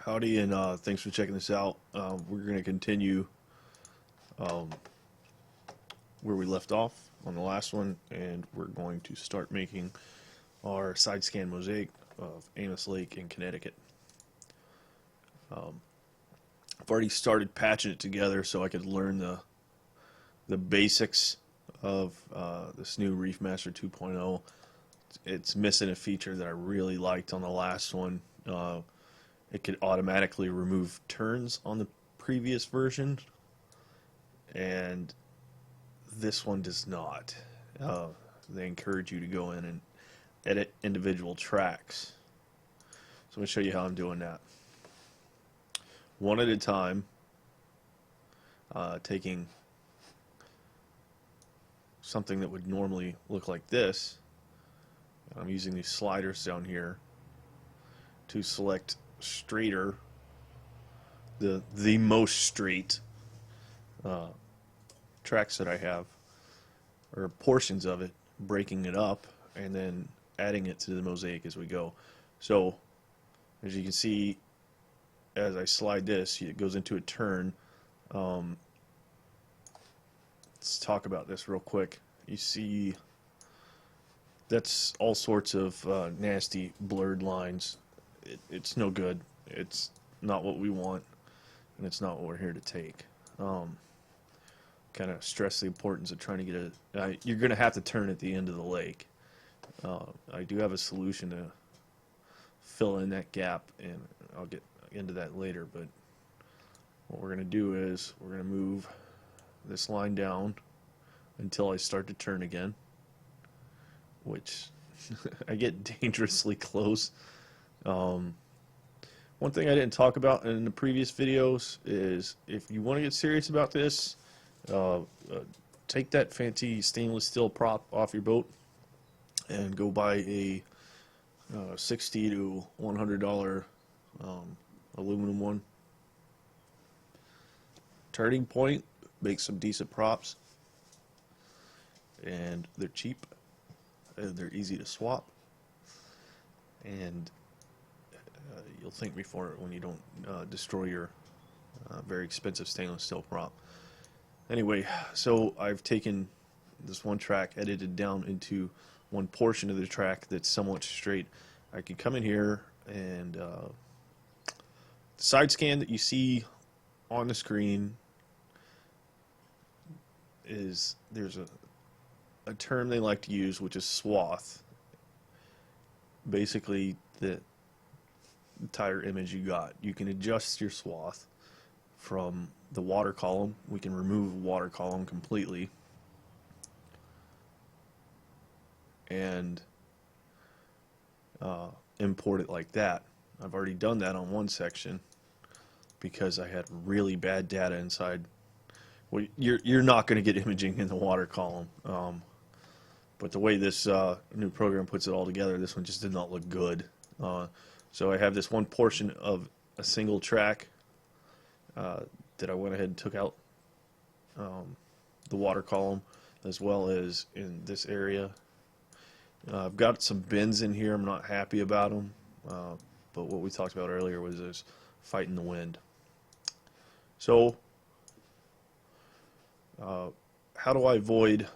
Howdy, and thanks for checking this out. We're going to continue where we left off on the last one, and we're going to start making our Sidescan mosaic of Amos Lake in Connecticut. I've already started patching it together so I could learn the basics of this new Reef Master 2.0. It's missing a feature that I really liked on the last one. It could automatically remove turns on the previous version, and this one does not. They encourage you to go in and edit individual tracks. So I'm going to show you how I'm doing that. One at a time, taking something that would normally look like this. I'm using these sliders down here to select straighter, the most straight tracks that I have, or portions of it, breaking it up and then adding it to the mosaic as we go. So as you can see, as I slide this, it goes into a turn. Let's talk about this real quick. You see that's all sorts of nasty blurred lines. It's no good. It's not what we want, and it's not what we're here to take. Kind of stress the importance of trying to get a. You're going to have to turn at the end of the lake. I do have a solution to fill in that gap, and I'll get into that later. But what we're going to do is we're going to move this line down until I start to turn again, which I get dangerously close. One thing I didn't talk about in the previous videos is if you want to get serious about this, take that fancy stainless steel prop off your boat and go buy a $60 to $100 aluminum one. Turning Point makes some decent props, and they're cheap, and they're easy to swap, and you'll thank me for it when you don't destroy your very expensive stainless steel prop. Anyway, so I've taken this one track, edited down into one portion of the track that's somewhat straight. I can come in here and the side scan that you see on the screen is, there's a term they like to use, which is swath. Basically, the entire image you got. You can adjust your swath from the water column. We can remove water column completely and import it like that. I've already done that on one section because I had really bad data inside. Well, you're not going to get imaging in the water column, but the way this new program puts it all together, this one just did not look good. So I have this one portion of a single track that I went ahead and took out the water column, as well as in this area. I've got some bends in here. I'm not happy about them, but what we talked about earlier was this fighting the wind. So how do I avoid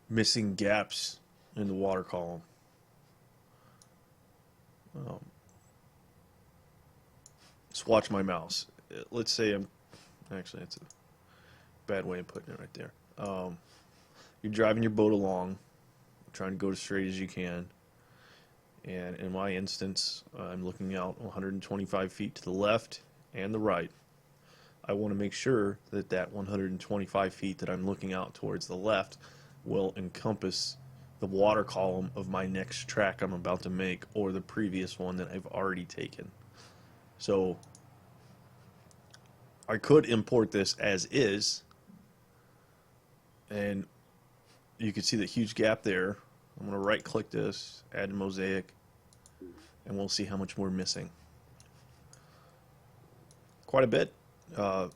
missing gaps in the water column? Just watch my mouse. Let's say actually, that's a bad way of putting it right there. You're driving your boat along, trying to go as straight as you can, and in my instance, I'm looking out 125 feet to the left and the right. I want to make sure that that 125 feet that I'm looking out towards the left will encompass the water column of my next track I'm about to make, or the previous one that I've already taken. So I could import this as is, and you can see the huge gap there. I'm going to right click this, add mosaic, and we'll see how much we're missing. Quite a bit, but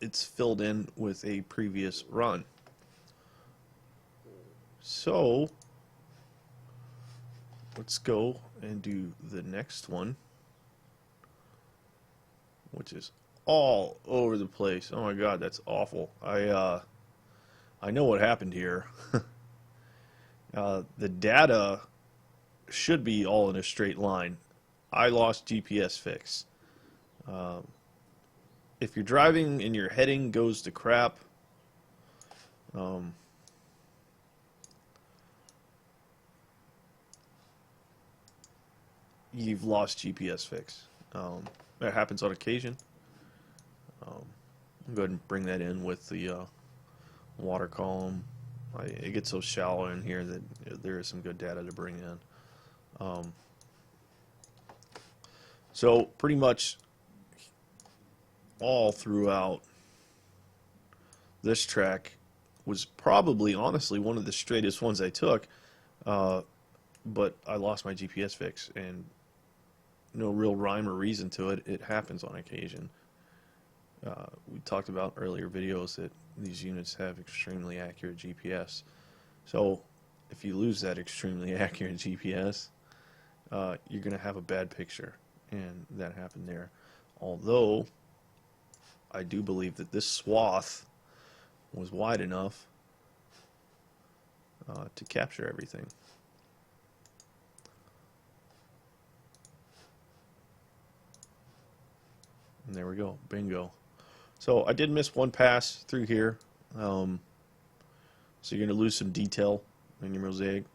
it's filled in with a previous run. So let's go and do the next one, which is all over the place. Oh my God, that's awful. I know what happened here. The data should be all in a straight line. I lost GPS fix. If you're driving and your heading goes to crap, you've lost GPS fix. That happens on occasion. I'll go ahead and bring that in with the water column. It gets so shallow in here that there is some good data to bring in. So pretty much all throughout this track was probably, honestly, one of the straightest ones I took, but I lost my GPS fix, and no real rhyme or reason to it. It happens on occasion. We talked about earlier videos that these units have extremely accurate GPS. So if you lose that extremely accurate GPS, you're going to have a bad picture, and that happened there. Although I do believe that this swath was wide enough to capture everything. And there we go, bingo. So I did miss one pass through here, so you're going to lose some detail in your mosaic.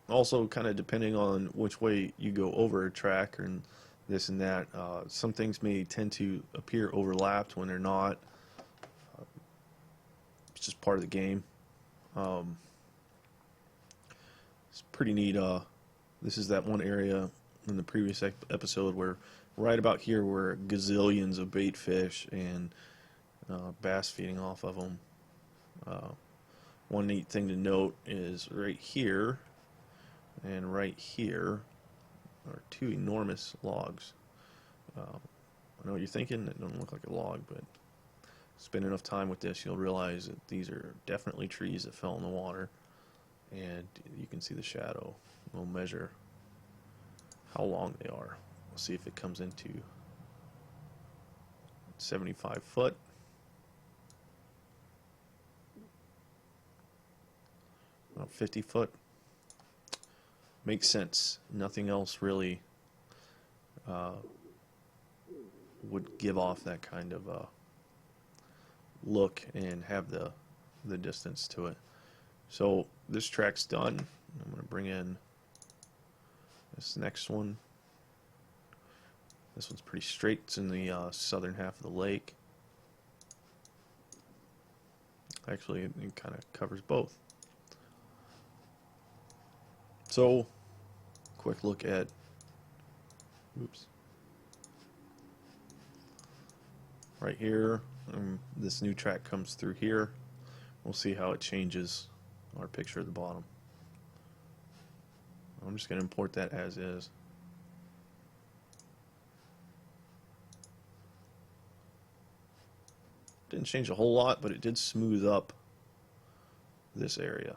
Also, kind of depending on which way you go over a track and this and that, some things may tend to appear overlapped when they're not. It's just part of the game. It's pretty neat. This is that one area in the previous episode where right about here were gazillions of bait fish and bass feeding off of them. One neat thing to note is right here and right here are two enormous logs. I know what you're thinking, it doesn't look like a log, but spend enough time with this, you'll realize that these are definitely trees that fell in the water, and you can see the shadow. We'll measure how long they are. We'll see if it comes into 75 foot. About 50 foot. Makes sense. Nothing else really would give off that kind of look and have the distance to it. So this track's done. I'm going to bring in this next one. This one's pretty straight. It's in the southern half of the lake. Actually, it kind of covers both. So, quick look at, oops, right here. This new track comes through here. We'll see how it changes our picture at the bottom. I'm just going to import that as is. Didn't change a whole lot, but it did smooth up this area.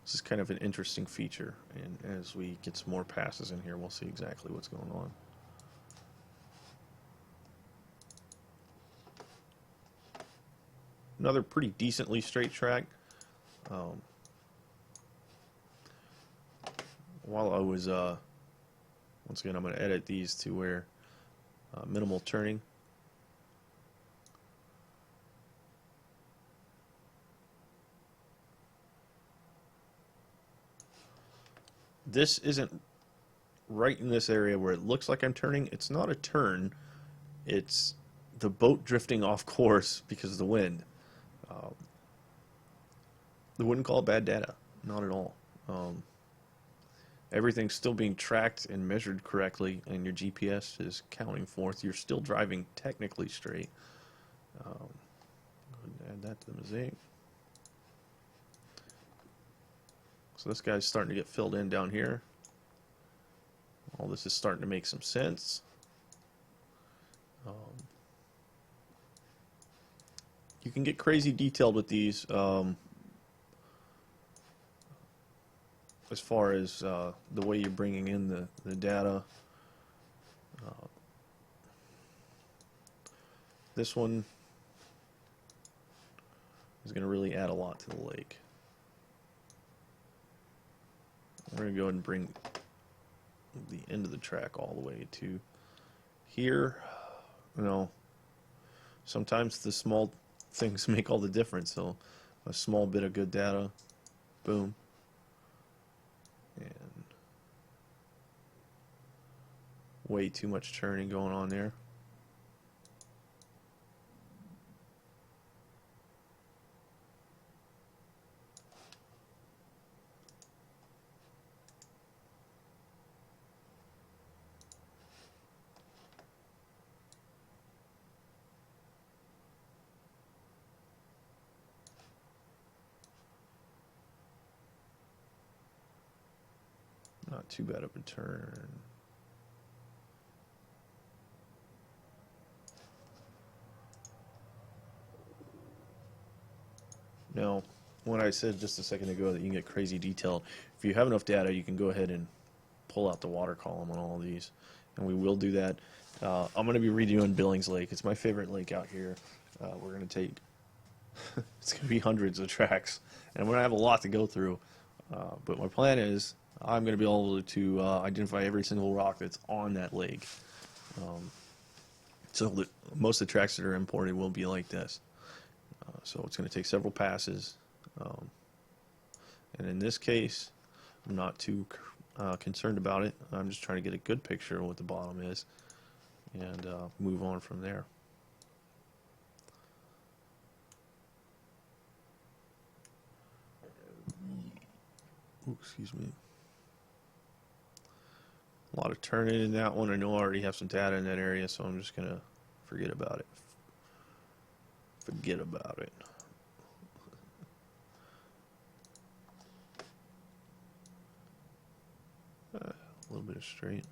This is kind of an interesting feature, and as we get some more passes in here, we'll see exactly what's going on. Another pretty decently straight track. While I was, once again, I'm going to edit these to where minimal turning. This isn't right in this area where it looks like I'm turning. It's not a turn. It's the boat drifting off course because of the wind. I wouldn't call it bad data. Not at all. Everything's still being tracked and measured correctly, and your GPS is counting forth. You're still driving technically straight. Go ahead and add that to the mosaic. So this guy's starting to get filled in down here. All this is starting to make some sense. You can get crazy detailed with these. as far as the way you're bringing in the data. This one is going to really add a lot to the lake. We're going to go ahead and bring the end of the track all the way to here. You know, sometimes the small things make all the difference. So a small bit of good data, boom, and way too much churning going on there. Not too bad of a turn. Now, when I said just a second ago that you can get crazy detailed, if you have enough data, you can go ahead and pull out the water column on all of these, and we will do that. I'm going to be redoing Billings Lake. It's my favorite lake out here. We're going to take, it's going to be hundreds of tracks, and we're going to have a lot to go through. But my plan is I'm going to be able to identify every single rock that's on that lake. So that most of the tracks that are imported will be like this. So it's going to take several passes. And in this case, I'm not too concerned about it. I'm just trying to get a good picture of what the bottom is and move on from there. Ooh, excuse me. A lot of turning in that one. I know I already have some data in that area, so I'm just going to forget about it. Forget about it. A little bit of straight.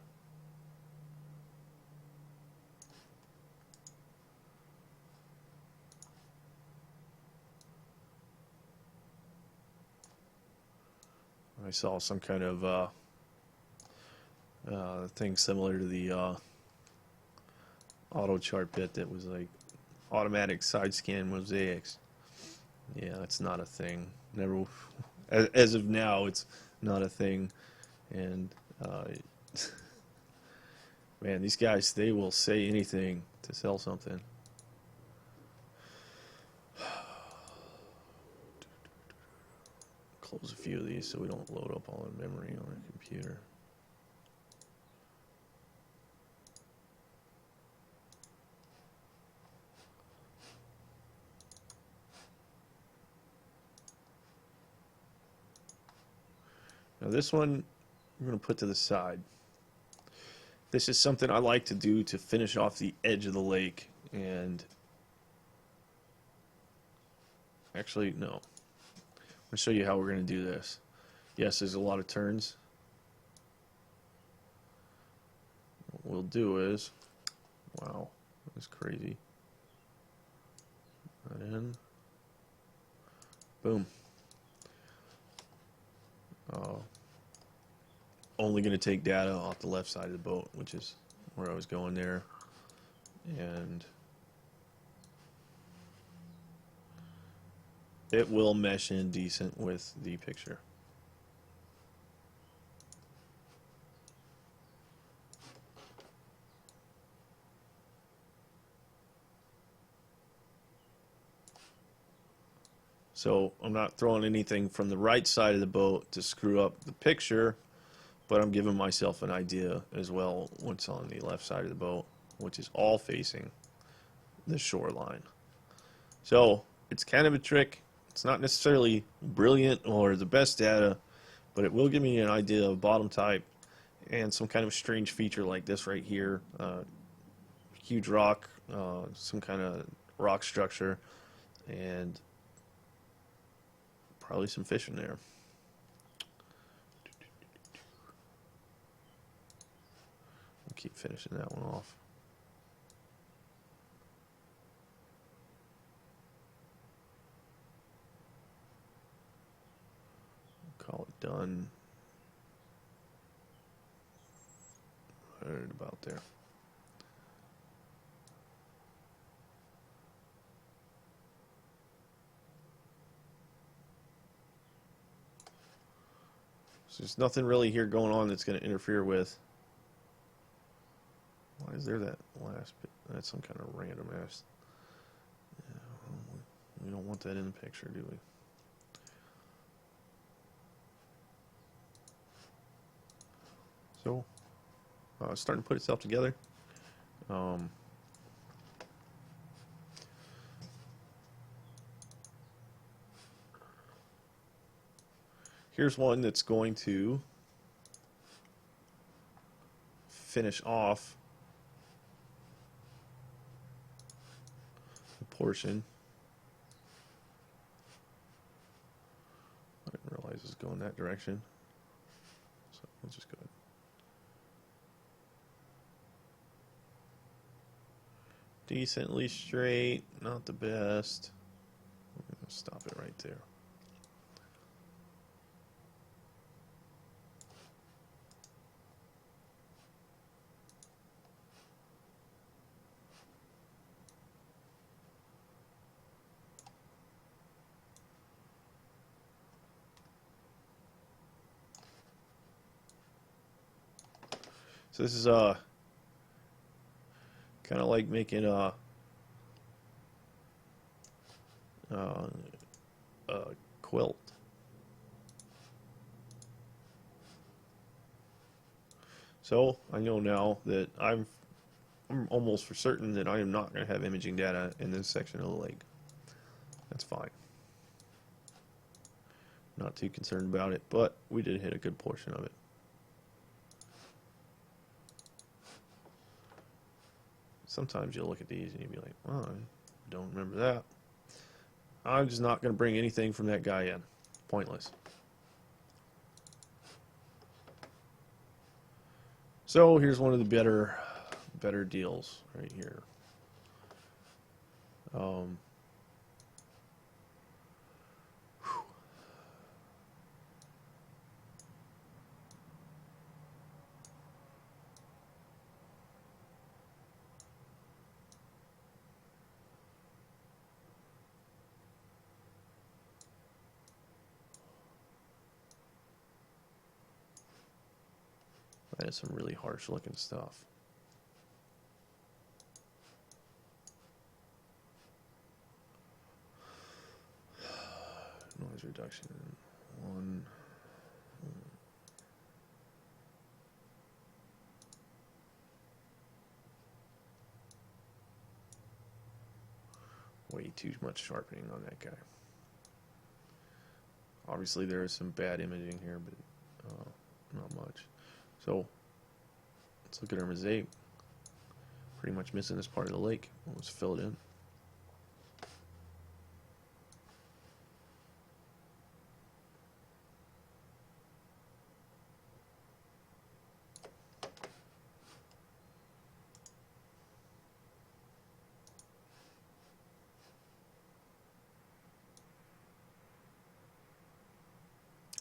I saw some kind of thing similar to the auto chart bit that was like automatic Sidescan mosaics. Yeah, it's not a thing. Never, as of now, it's not a thing. And man, these guys, they will say anything to sell something. Close a few of these so we don't load up all the memory on our computer. Now this one I'm going to put to the side. This is something I like to do to finish off the edge of the lake. And actually, no. I'm going to show you how we're going to do this. Yes, there's a lot of turns. What we'll do is, wow, that's crazy. That in. Boom. Only going to take data off the left side of the boat, which is where I was going there. And it will mesh in decent with the picture. So I'm not throwing anything from the right side of the boat to screw up the picture, but I'm giving myself an idea as well what's on the left side of the boat, which is all facing the shoreline. So it's kind of a trick. It's not necessarily brilliant or the best data, but it will give me an idea of bottom type and some kind of strange feature like this right here. Huge rock, some kind of rock structure, and probably some fish in there. We'll keep finishing that one off. Call it done. Right about there. So there's nothing really here going on that's going to interfere with. Why is there that last bit? That's some kind of random ass. Yeah, we don't want that in the picture, do we? So, it's starting to put itself together. Here's one that's going to finish off the portion. I didn't realize it's going that direction. So we'll just go ahead. Decently straight, not the best. I'm gonna stop it right there. So this is kind of like making a quilt. So I know now that I'm almost for certain that I am not going to have imaging data in this section of the lake. That's fine. Not too concerned about it, but we did hit a good portion of it. Sometimes you'll look at these and you'll be like, well, I don't remember that. I'm just not going to bring anything from that guy in. Pointless. So here's one of the better deals right here. That is some really harsh looking stuff. Noise reduction 1. Way too much sharpening on that guy. Obviously there is some bad imaging here, but not much. So let's look at our mosaic. Pretty much missing this part of the lake. Let's fill it in.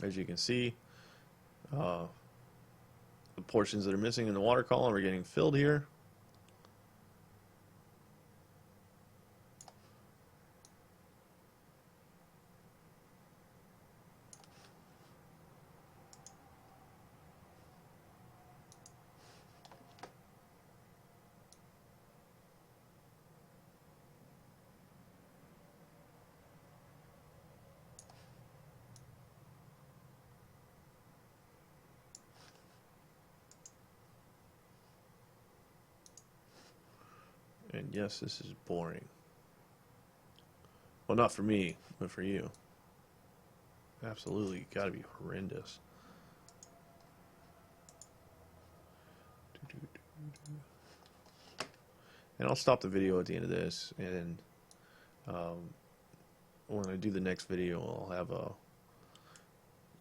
As you can see, the portions that are missing in the water column are getting filled here. And yes, this is boring. Well, not for me, but for you. Absolutely, got to be horrendous. And I'll stop the video at the end of this, and when I do the next video, I'll have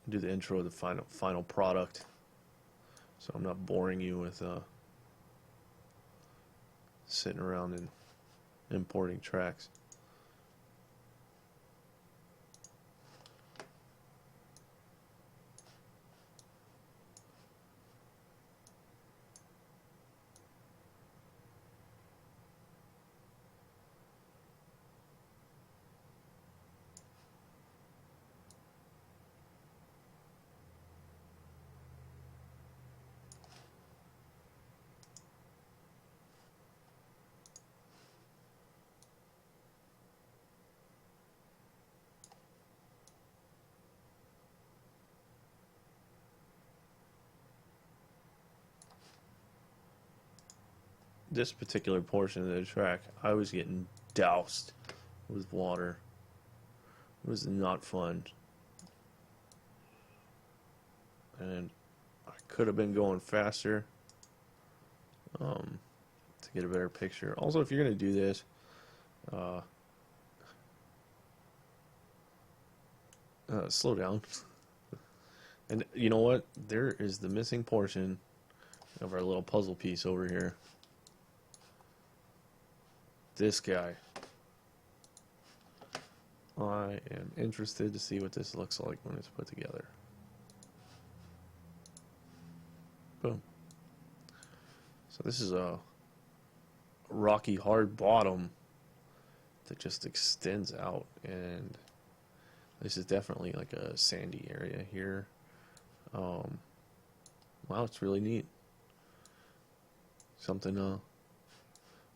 do the intro of the final product, so I'm not boring you with sitting around and importing tracks. this particular portion of the track, I was getting doused with water. It was not fun. And I could have been going faster to get a better picture. Also, if you're going to do this, slow down. And you know what? There is the missing portion of our little puzzle piece over here. This guy. I am interested to see what this looks like when it's put together. Boom. So this is a rocky hard bottom that just extends out, and this is definitely like a sandy area here. Wow, it's really neat. Something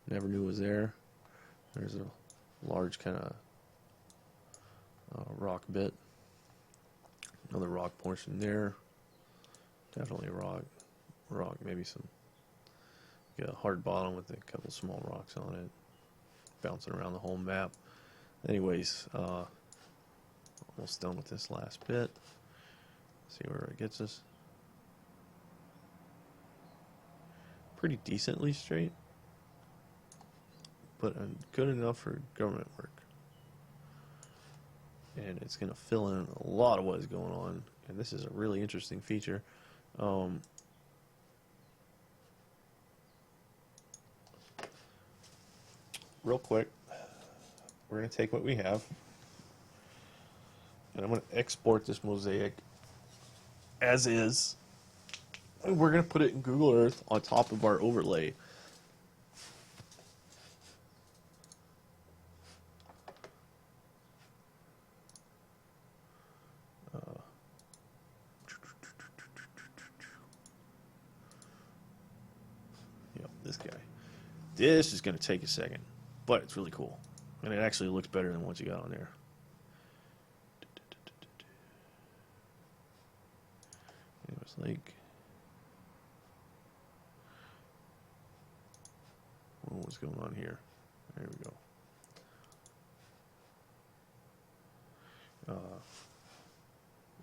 never knew was there. There's a large kind of rock bit. Another rock portion there. Definitely rock, maybe some hard bottom with a couple small rocks on it, bouncing around the whole map. Anyways, almost done with this last bit. See where it gets us. Pretty decently straight, but good enough for government work. And it's going to fill in a lot of what is going on. And this is a really interesting feature. Real quick, we're going to take what we have, and I'm going to export this mosaic as is. And we're going to put it in Google Earth on top of our overlay. Yep, this guy. This is going to take a second, but it's really cool. And it actually looks better than what you got on there. Anyways, like, what's going on here? There we go.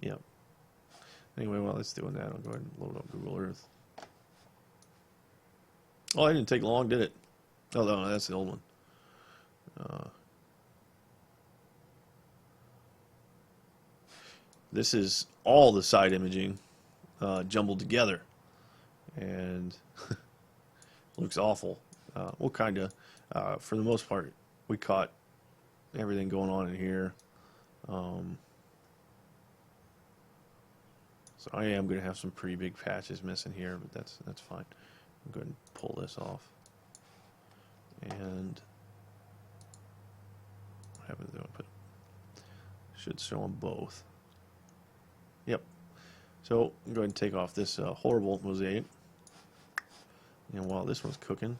Yep. Anyway, while it's doing that, I'll go ahead and load up Google Earth. Oh, it didn't take long, did it? Oh, no, that's the old one. This is all the side imaging jumbled together, and looks awful. Well, kind of. For the most part, we caught everything going on in here. So I am going to have some pretty big patches missing here, but that's fine. I'm going to pull this off. And what happens if I put? Should show them both. Yep. So I'm going to take off this horrible mosaic. And while this one's cooking,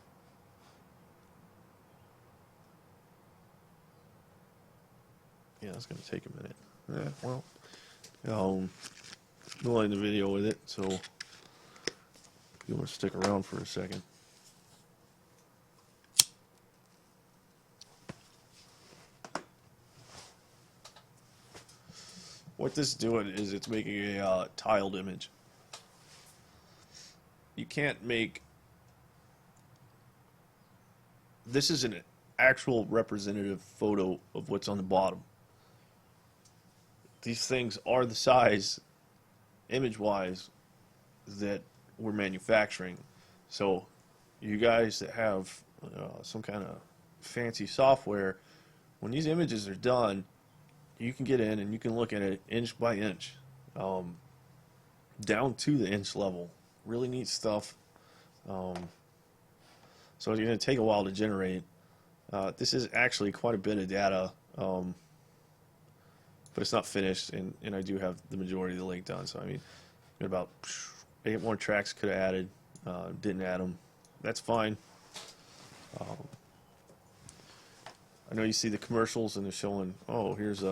yeah, it's going to take a minute. Yeah, well, we'll end the video with it, so you want to stick around for a second. What this is doing is it's making a tiled image. You can't make... This is an actual representative photo of what's on the bottom. These things are the size, image-wise, that we're manufacturing. So you guys that have some kind of fancy software, when these images are done, you can get in and you can look at it inch by inch, down to the inch level. Really neat stuff. So it's going to take a while to generate. This is actually quite a bit of data, but it's not finished, and I do have the majority of the link done. So I mean, got about 8 more tracks could have added. Didn't add them. That's fine. I know you see the commercials and they're showing, oh, here's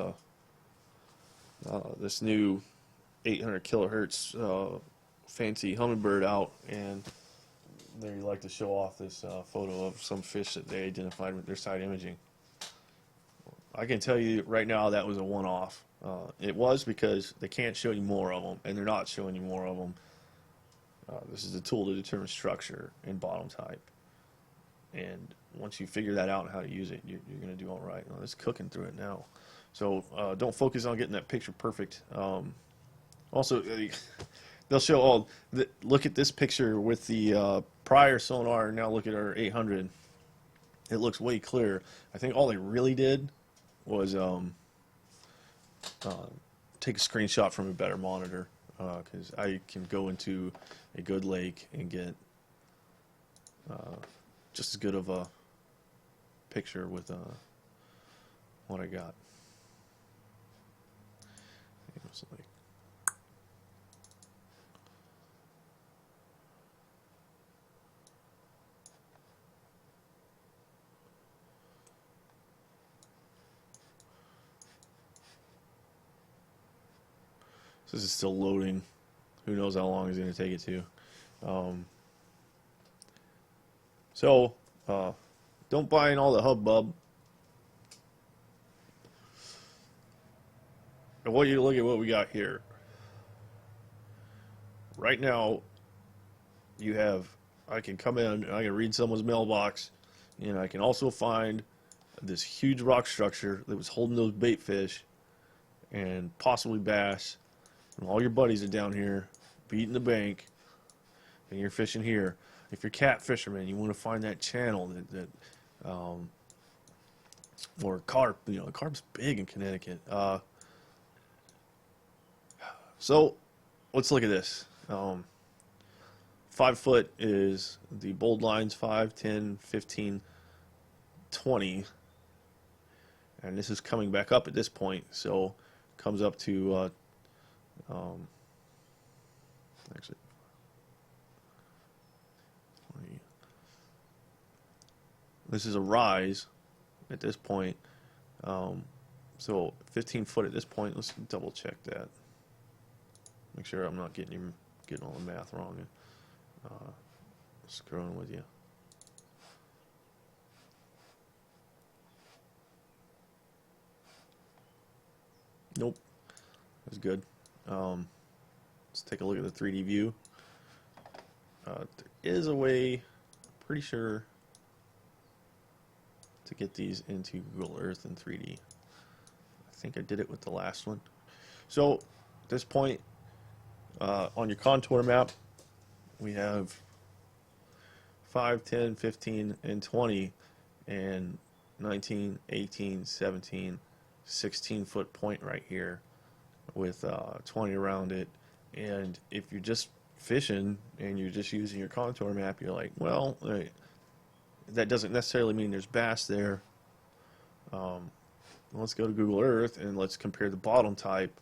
this new 800 kilohertz fancy hummingbird out, and they like to show off this photo of some fish that they identified with their side imaging. I can tell you right now that was a one-off. It was because they can't show you more of them, and they're not showing you more of them. This is a tool to determine structure and bottom type. And once you figure that out and how to use it, you're going to do all right. Well, it's cooking through it now. So don't focus on getting that picture perfect. Also, they'll show, look at this picture with the prior sonar, and now look at our 800. It looks way clearer. I think all they really did was take a screenshot from a better monitor, because I can go into a good lake and get just as good of a picture with what I got. This is still loading. Who knows how long it's going to take it to. Don't buy in all the hubbub. I want you to look at what we got here. Right now, you have, I can come in and I can read someone's mailbox, and I can also find this huge rock structure that was holding those bait fish and possibly bass. And all your buddies are down here beating the bank, and you're fishing here. If you're cat fisherman, you want to find that channel or carp. You know, carp's big in Connecticut. So let's look at this. 5 foot is the bold lines, 5, 10, 15, 20, and this is coming back up at this point. So comes up to actually 20. This is a rise at this point. So 15 foot at this point. Let's double check that. Make sure I'm not getting all the math wrong. Screwing with you. Nope. That's good. Let's take a look at the 3D view. There is a way, pretty sure, to get these into Google Earth in 3D. I think I did it with the last one. So at this point, on your contour map, we have 5, 10, 15, and 20, and 19, 18, 17, 16 foot point right here with 20 around it. And if you're just fishing and you're just using your contour map, you're like, well, that doesn't necessarily mean there's bass there. Let's go to Google Earth and let's compare the bottom type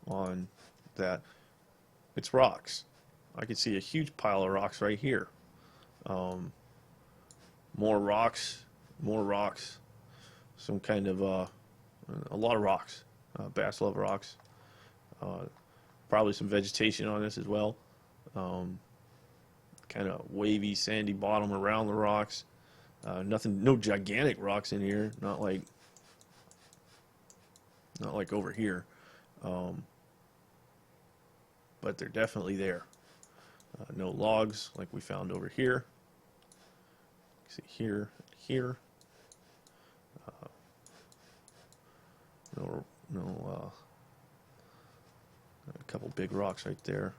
on that. It's rocks. I can see a huge pile of rocks right here. More rocks, some kind of a lot of rocks. Bass love rocks. Probably some vegetation on this as well. Kind of wavy, sandy bottom around the rocks. No gigantic rocks in here. Not like over here. But they're definitely there. No logs like we found over here. See here, here. A couple big rocks right there.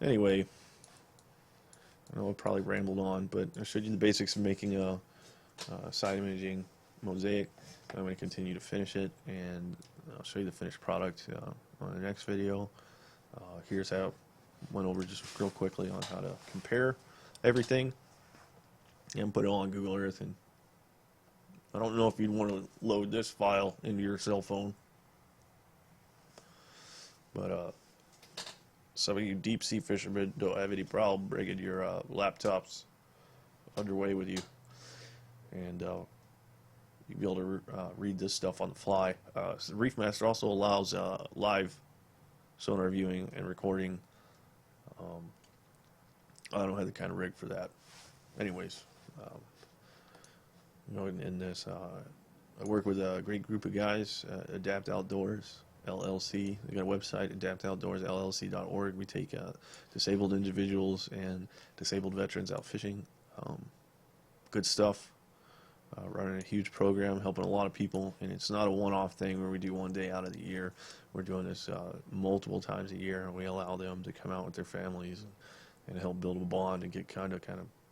Anyway, I know I probably rambled on, but I showed you the basics of making a side imaging mosaic. I'm going to continue to finish it, and I'll show you the finished product on the next video. Here's how I went over just real quickly on how to compare everything and put it all on Google Earth. And I don't know if you'd want to load this file into your cell phone, but some of you deep sea fishermen don't have any problem bringing your laptops underway with you, and you'll be able to read this stuff on the fly. So the Reefmaster also allows live sonar viewing and recording I don't have the kind of rig for that. Anyways, in this, I work with a great group of guys, Adapt Outdoors LLC. They got a website, adaptoutdoorsllc.org. We take disabled individuals and disabled veterans out fishing. Good stuff. Running a huge program, helping a lot of people, and it's not a one-off thing where we do one day out of the year. We're doing this multiple times a year, and we allow them to come out with their families and help build a bond and get kind of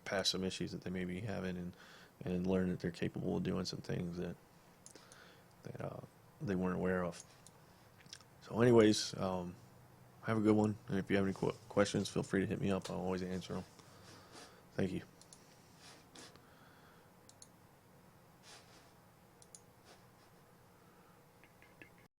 past some issues that they may be having, and learn that they're capable of doing some things that they weren't aware of. So anyways, have a good one, and if you have any questions, feel free to hit me up. I'll always answer them. Thank you.